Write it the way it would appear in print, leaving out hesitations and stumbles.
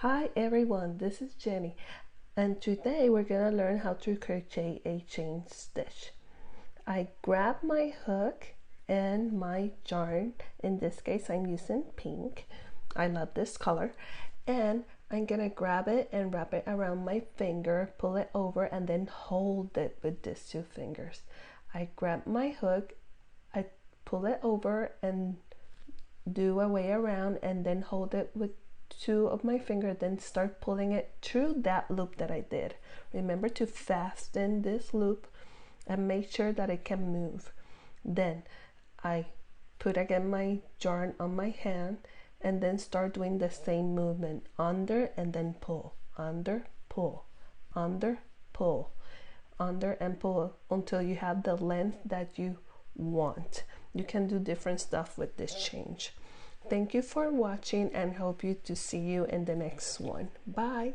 Hi everyone, this is Jenny, and today we're gonna learn how to crochet a chain stitch. I grab my hook and my yarn. In this case I'm using pink. I love this color, and I'm gonna grab it and wrap it around my finger, pull it over, and then hold it with these two fingers. I grab my hook, I pull it over and do a way around, and then hold it with two of my fingers, then start pulling it through that loop that I did. Remember to fasten this loop and make sure that it can move. Then I put again my yarn on my hand and then start doing the same movement, under and then pull, under, pull, under, pull, under and pull until you have the length that you want. You can do different stuff with this change. Thank you for watching and hope to see you in the next one. Bye.